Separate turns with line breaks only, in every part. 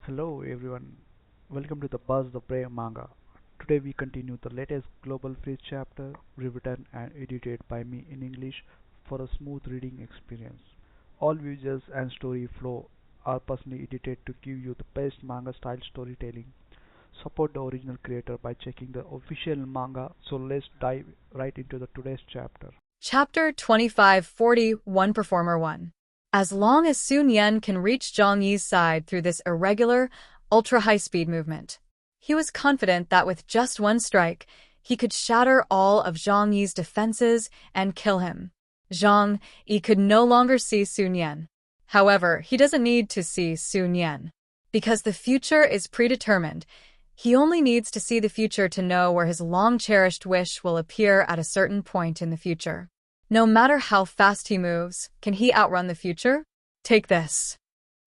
Hello everyone, welcome to the Buzz the Prey Manga. Today we continue the latest Global Freeze chapter, rewritten and edited by me in English for a smooth reading experience. All visuals and story flow are personally edited to give you the best manga style storytelling. Support the original creator by checking the official manga. So let's dive right into the today's chapter.
Chapter 2540 One Performer 1. As long as Sun Yen can reach Jang Yi's side through this irregular, ultra-high-speed movement, he was confident that with just one strike, he could shatter all of Jang Yi's defenses and kill him. Jang Yi could no longer see Sun Yen. However, he doesn't need to see Sun Yen. Because the future is predetermined, he only needs to see the future to know where his long-cherished wish will appear at a certain point in the future. No matter how fast he moves, can he outrun the future? Take this.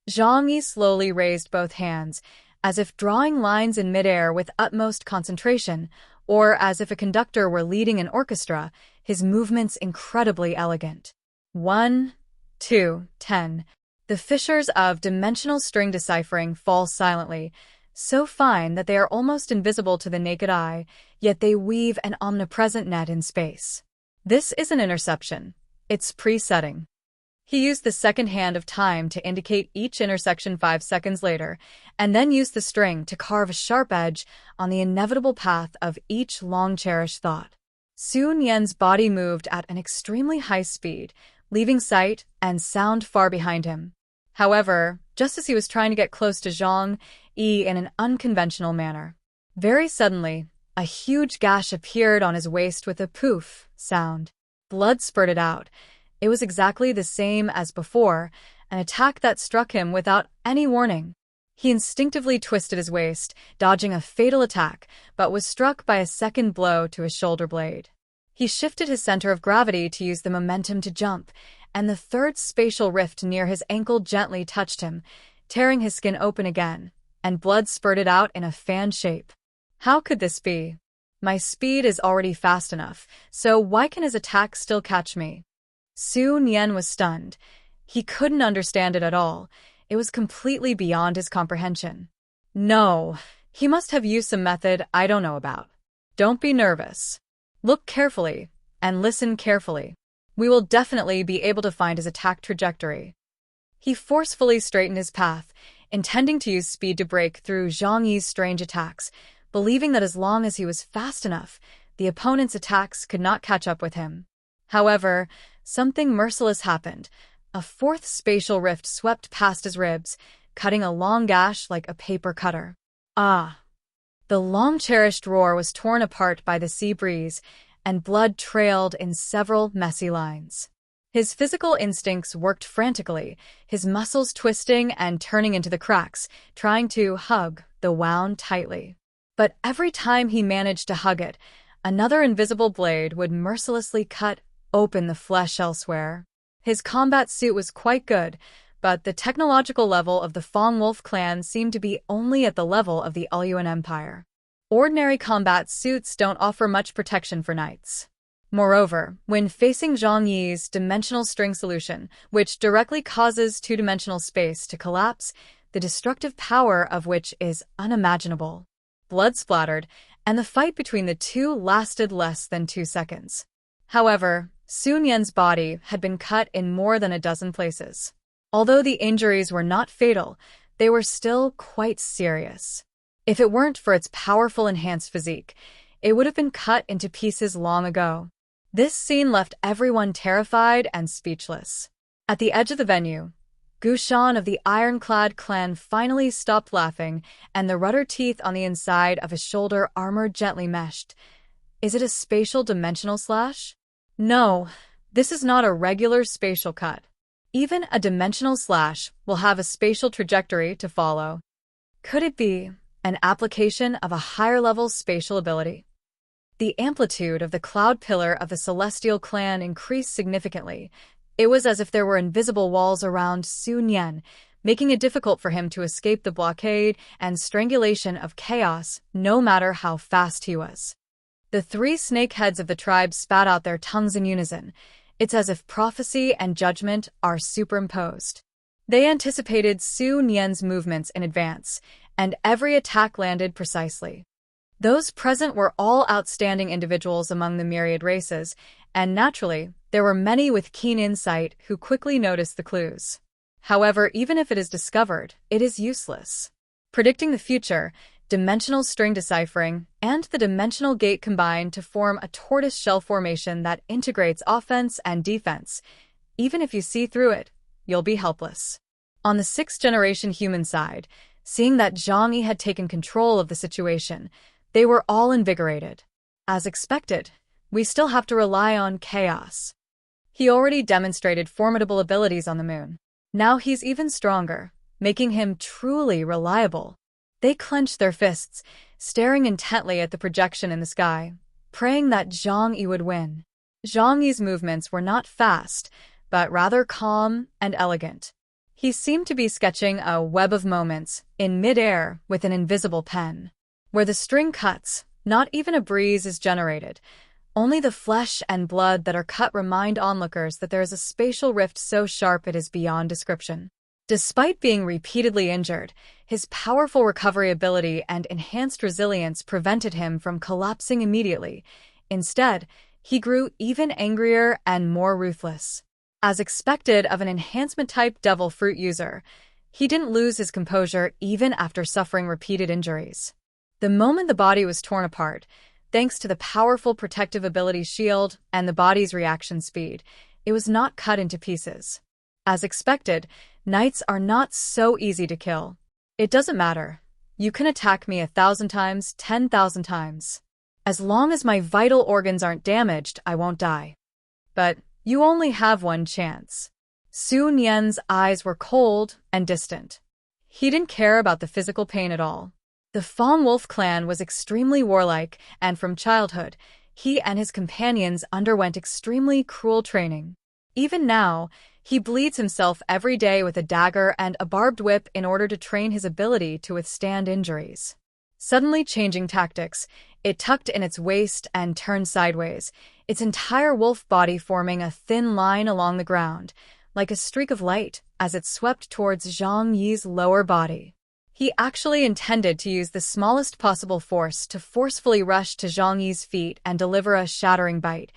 Jang Yi slowly raised both hands, as if drawing lines in midair with utmost concentration, or as if a conductor were leading an orchestra, his movements incredibly elegant. 1, 2, 10. The fissures of dimensional string deciphering fall silently, so fine that they are almost invisible to the naked eye, yet they weave an omnipresent net in space. This isn't interception, it's presetting. He used the second hand of time to indicate each intersection 5 seconds later, and then used the string to carve a sharp edge on the inevitable path of each long-cherished thought. Sun Yen's body moved at an extremely high speed, leaving sight and sound far behind him. However, just as he was trying to get close to Jang Yi in an unconventional manner, very suddenly, a huge gash appeared on his waist with a poof sound. Blood spurted out. It was exactly the same as before, an attack that struck him without any warning. He instinctively twisted his waist, dodging a fatal attack, but was struck by a second blow to his shoulder blade. He shifted his center of gravity to use the momentum to jump, and the third spatial rift near his ankle gently touched him, tearing his skin open again, and blood spurted out in a fan shape. How could this be? My speed is already fast enough, so why can his attack still catch me? Sun Yen was stunned. He couldn't understand it at all. It was completely beyond his comprehension. No, he must have used some method I don't know about. Don't be nervous. Look carefully, and listen carefully. We will definitely be able to find his attack trajectory. He forcefully straightened his path, intending to use speed to break through Jang Yi's strange attacks, believing that as long as he was fast enough, the opponent's attacks could not catch up with him. However, something merciless happened. A fourth spatial rift swept past his ribs, cutting a long gash like a paper cutter. Ah! The long-cherished roar was torn apart by the sea breeze, and blood trailed in several messy lines. His physical instincts worked frantically, his muscles twisting and turning into the cracks, trying to hug the wound tightly. But every time he managed to hug it, another invisible blade would mercilessly cut open the flesh elsewhere. His combat suit was quite good, but the technological level of the Fong Wolf clan seemed to be only at the level of the Ulyuan Empire. Ordinary combat suits don't offer much protection for knights. Moreover, when facing Jang Yi's dimensional string solution, which directly causes two-dimensional space to collapse, the destructive power of which is unimaginable. Blood splattered, and the fight between the two lasted less than 2 seconds. However, Sun Yen's body had been cut in more than a dozen places. Although the injuries were not fatal, they were still quite serious. If it weren't for its powerful enhanced physique, it would have been cut into pieces long ago. This scene left everyone terrified and speechless. At the edge of the venue, Gushan of the ironclad clan finally stopped laughing, and the rudder teeth on the inside of his shoulder armor gently meshed. Is it a spatial dimensional slash? No, this is not a regular spatial cut. Even a dimensional slash will have a spatial trajectory to follow. Could it be an application of a higher-level spatial ability? The amplitude of the cloud pillar of the Celestial clan increased significantly. It was as if there were invisible walls around Sun Yen, making it difficult for him to escape the blockade and strangulation of chaos, no matter how fast he was. The 3 snake heads of the tribe spat out their tongues in unison. It's as if prophecy and judgment are superimposed. They anticipated Su Nian's movements in advance, and every attack landed precisely. Those present were all outstanding individuals among the myriad races, and naturally, there were many with keen insight who quickly noticed the clues. However, even if it is discovered, it is useless. Predicting the future, dimensional string deciphering, and the dimensional gate combine to form a tortoise-shell formation that integrates offense and defense. Even if you see through it, you'll be helpless. On the sixth-generation human side, seeing that Jang Yi had taken control of the situation, they were all invigorated. As expected, we still have to rely on chaos. He already demonstrated formidable abilities on the moon. Now he's even stronger, making him truly reliable. They clenched their fists, staring intently at the projection in the sky, praying that Jang Yi would win. Jang Yi's movements were not fast, but rather calm and elegant. He seemed to be sketching a web of moments in mid-air with an invisible pen. Where the string cuts, not even a breeze is generated. Only the flesh and blood that are cut remind onlookers that there is a spatial rift so sharp it is beyond description. Despite being repeatedly injured, his powerful recovery ability and enhanced resilience prevented him from collapsing immediately. Instead, he grew even angrier and more ruthless. As expected of an enhancement-type devil fruit user, he didn't lose his composure even after suffering repeated injuries. The moment the body was torn apart, thanks to the powerful protective ability shield and the body's reaction speed, it was not cut into pieces. As expected, knights are not so easy to kill. It doesn't matter. You can attack me 1,000 times, 10,000 times. As long as my vital organs aren't damaged, I won't die. But you only have one chance. Su Nian's eyes were cold and distant. He didn't care about the physical pain at all. The Fang Wolf clan was extremely warlike, and from childhood, he and his companions underwent extremely cruel training. Even now, he bleeds himself every day with a dagger and a barbed whip in order to train his ability to withstand injuries. Suddenly changing tactics, it tucked in its waist and turned sideways, its entire wolf body forming a thin line along the ground, like a streak of light as it swept towards Jang Yi's lower body. He actually intended to use the smallest possible force to forcefully rush to Jang Yi's feet and deliver a shattering bite,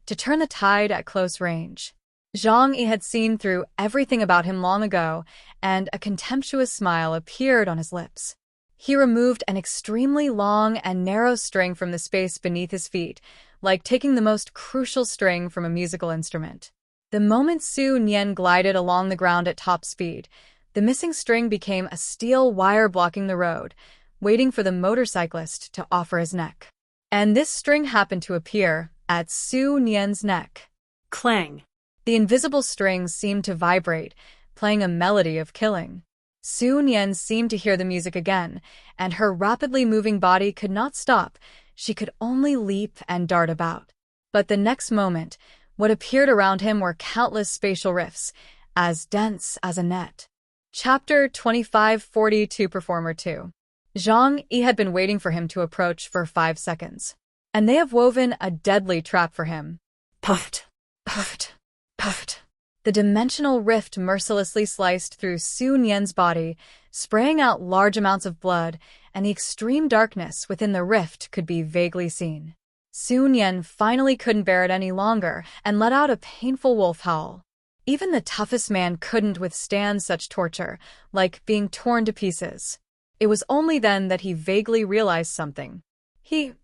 to turn the tide at close range. Jang Yi had seen through everything about him long ago, and a contemptuous smile appeared on his lips. He removed an extremely long and narrow string from the space beneath his feet, like taking the most crucial string from a musical instrument. The moment Su Nian glided along the ground at top speed, the missing string became a steel wire blocking the road, waiting for the motorcyclist to offer his neck. And this string happened to appear at Su Nian's neck.
Clang.
The invisible string seemed to vibrate, playing a melody of killing. Su Nian seemed to hear the music again, and her rapidly moving body could not stop. She could only leap and dart about. But the next moment, what appeared around him were countless spatial rifts, as dense as a net. Chapter 2542 Performer 2. Jang Yi had been waiting for him to approach for 5 seconds. And they have woven a deadly trap for him.
Puffed.
Puffed. Puffed. The dimensional rift mercilessly sliced through Su Nian's body, spraying out large amounts of blood, and the extreme darkness within the rift could be vaguely seen. Su Nian finally couldn't bear it any longer and let out a painful wolf howl. Even the toughest man couldn't withstand such torture, like being torn to pieces. It was only then that he vaguely realized something.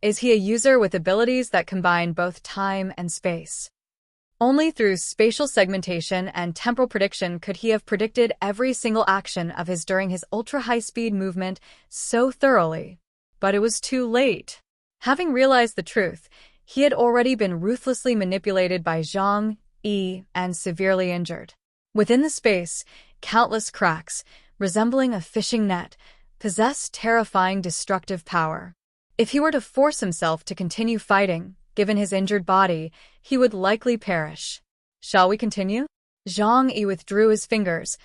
Is he a user with abilities that combine both time and space? Only through spatial segmentation and temporal prediction could he have predicted every single action of his during his ultra-high-speed movement so thoroughly. But it was too late. Having realized the truth, he had already been ruthlessly manipulated by Jang Yi and severely injured. Within the space, countless cracks, resembling a fishing net, possessed terrifying destructive power. If he were to force himself to continue fighting, given his injured body, he would likely perish. Shall we continue? Jang Yi withdrew his fingers,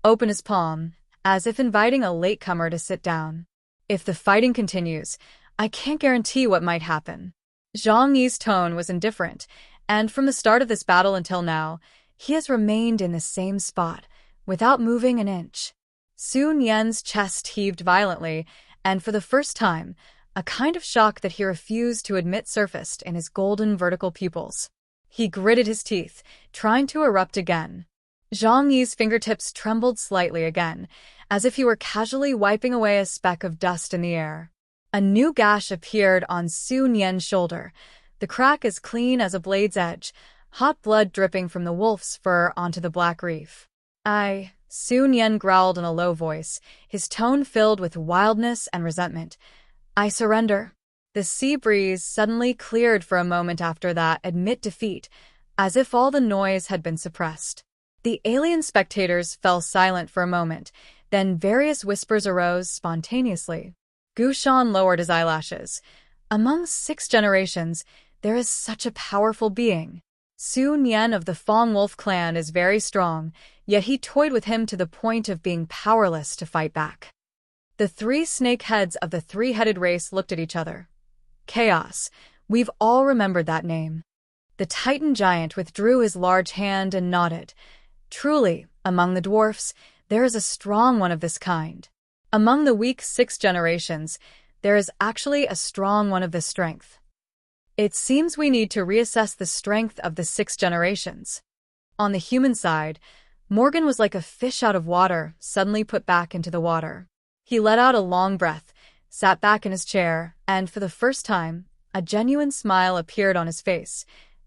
opened his palm, as if inviting a latecomer to sit down. If the fighting continues, I can't guarantee what might happen. Jang Yi's tone was indifferent, and from the start of this battle until now, he has remained in the same spot, without moving an inch. Sun Yan's chest heaved violently, and for the first time, a kind of shock that he refused to admit surfaced in his golden vertical pupils. He gritted his teeth, trying to erupt again. Jang Yi's fingertips trembled slightly again, as if he were casually wiping away a speck of dust in the air. A new gash appeared on Sun Yan's shoulder, the crack as clean as a blade's edge, hot blood dripping from the wolf's fur onto the black reef. Sun Yan growled in a low voice, his tone filled with wildness and resentment. I surrender. The sea breeze suddenly cleared for a moment after that admit defeat, as if all the noise had been suppressed. The alien spectators fell silent for a moment, then various whispers arose spontaneously. Gushan lowered his eyelashes. Among 6 generations, there is such a powerful being. Sun Yan of the Fong Wolf clan is very strong, yet he toyed with him to the point of being powerless to fight back. The 3 snake heads of the 3-headed race looked at each other. Chaos. We've all remembered that name. The Titan giant withdrew his large hand and nodded. Truly, among the dwarfs, there is a strong one of this kind. Among the weak 6 generations, there is actually a strong one of this strength. It seems we need to reassess the strength of the 6 generations. On the human side, Morgan was like a fish out of water, suddenly put back into the water. He let out a long breath, sat back in his chair, and for the first time, a genuine smile appeared on his face.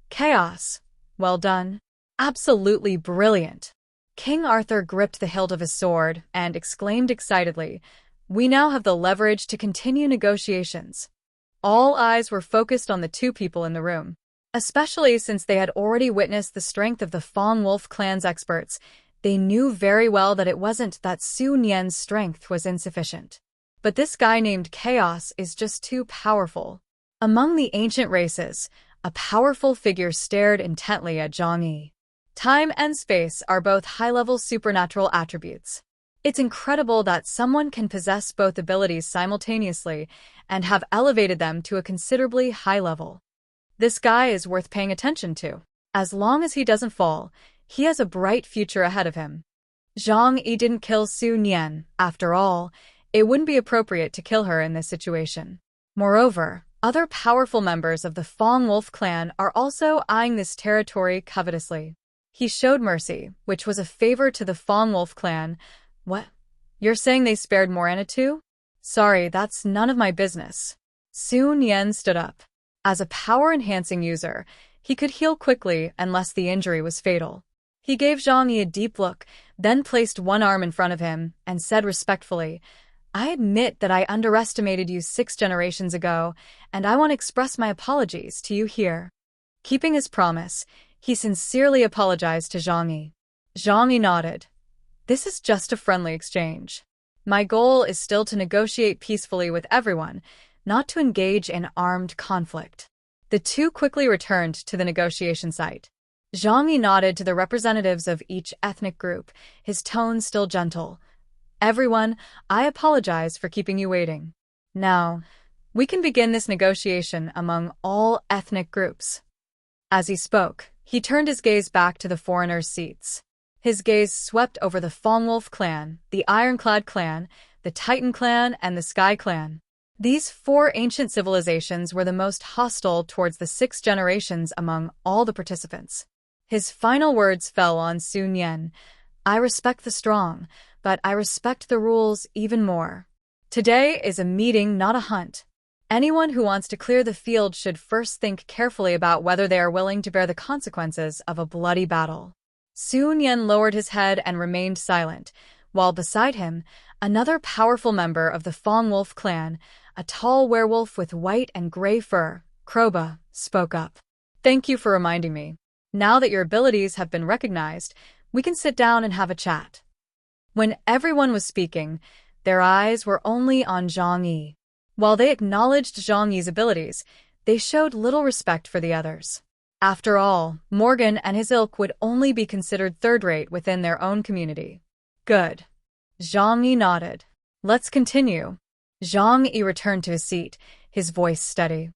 Chaos. Well done. Absolutely brilliant. King Arthur gripped the hilt of his sword and exclaimed excitedly, We now have the leverage to continue negotiations. All eyes were focused on the 2 people in the room, especially since they had already witnessed the strength of the Fong Wolf clan's experts. They knew very well that it wasn't that Sun Yan's strength was insufficient. But this guy named Chaos is just too powerful. Among the ancient races, a powerful figure stared intently at Jang Yi. Time and space are both high-level supernatural attributes. It's incredible that someone can possess both abilities simultaneously and have elevated them to a considerably high level. This guy is worth paying attention to. As long as he doesn't fall, he has a bright future ahead of him. Jang Yi didn't kill Sun Yan. After all, it wouldn't be appropriate to kill her in this situation. Moreover, other powerful members of the Fong Wolf clan are also eyeing this territory covetously. He showed mercy, which was a favor to the Fong Wolf clan. What? You're saying they spared Morana too? Sorry, that's none of my business. Sun Yan stood up. As a power-enhancing user, he could heal quickly unless the injury was fatal. He gave Jang Yi a deep look, then placed one arm in front of him and said respectfully, I admit that I underestimated you 6 generations ago, and I want to express my apologies to you here. Keeping his promise, he sincerely apologized to Jang Yi. Jang Yi nodded. This is just a friendly exchange. My goal is still to negotiate peacefully with everyone, not to engage in armed conflict. The 2 quickly returned to the negotiation site. Jang Yi nodded to the representatives of each ethnic group, his tone still gentle. Everyone, I apologize for keeping you waiting. Now, we can begin this negotiation among all ethnic groups. As he spoke, he turned his gaze back to the foreigners' seats. His gaze swept over the Fong Wolf clan, the Ironclad clan, the Titan clan, and the Sky clan. These 4 ancient civilizations were the most hostile towards the 6 generations among all the participants. His final words fell on Sun Yan. I respect the strong, but I respect the rules even more. Today is a meeting, not a hunt. Anyone who wants to clear the field should first think carefully about whether they are willing to bear the consequences of a bloody battle. Sun Yan lowered his head and remained silent, while beside him, another powerful member of the Fong Wolf clan, a tall werewolf with white and gray fur, Kroba, spoke up. Thank you for reminding me. Now that your abilities have been recognized, we can sit down and have a chat. When everyone was speaking, their eyes were only on Jang Yi. While they acknowledged Jang Yi's abilities, they showed little respect for the others. After all, Morgan and his ilk would only be considered third-rate within their own community. Good. Jang Yi nodded. Let's continue. Jang Yi returned to his seat, his voice steady.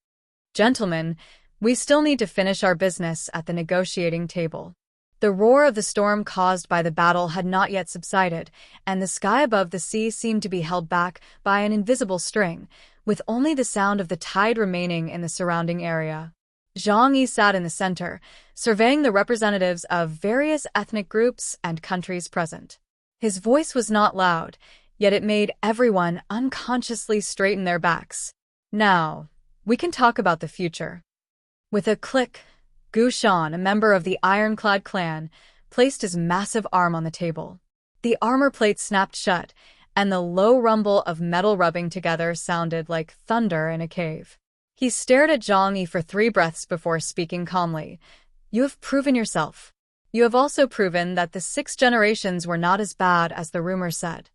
Gentlemen, we still need to finish our business at the negotiating table. The roar of the storm caused by the battle had not yet subsided, and the sky above the sea seemed to be held back by an invisible string, with only the sound of the tide remaining in the surrounding area. Jang Yi sat in the center, surveying the representatives of various ethnic groups and countries present. His voice was not loud, yet it made everyone unconsciously straighten their backs. Now, we can talk about the future. With a click, Gu Shan, a member of the Ironclad clan, placed his massive arm on the table. The armor plate snapped shut, and the low rumble of metal rubbing together sounded like thunder in a cave. He stared at Jang Yi for 3 breaths before speaking calmly. You have proven yourself. You have also proven that the 6 generations were not as bad as the rumor said.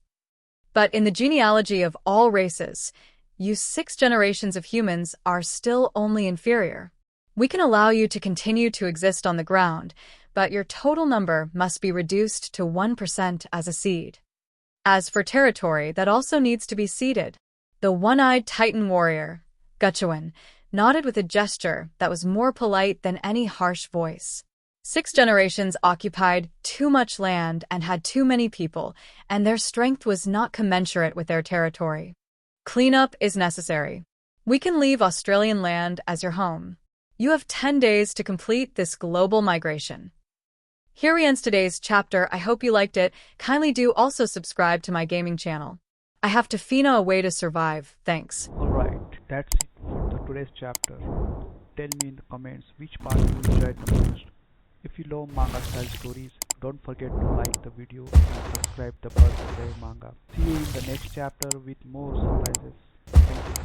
But in the genealogy of all races, you 6 generations of humans are still only inferior. We can allow you to continue to exist on the ground, but your total number must be reduced to 1% as a seed. As for territory, that also needs to be ceded. The one-eyed Titan warrior, Guchuan, nodded with a gesture that was more polite than any harsh voice. 6 generations occupied too much land and had too many people, and their strength was not commensurate with their territory. Cleanup is necessary. We can leave Australian land as your home. You have 10 days to complete this global migration. Here we end today's chapter. I hope you liked it. Kindly do also subscribe to my gaming channel. I have to Fina a way to survive. Thanks.
Alright, that's it for today's chapter. Tell me in the comments which part you enjoyed the most. If you love manga style stories, don't forget to like the video and subscribe the Buzz Play Manga. See you in the next chapter with more surprises. Thank you.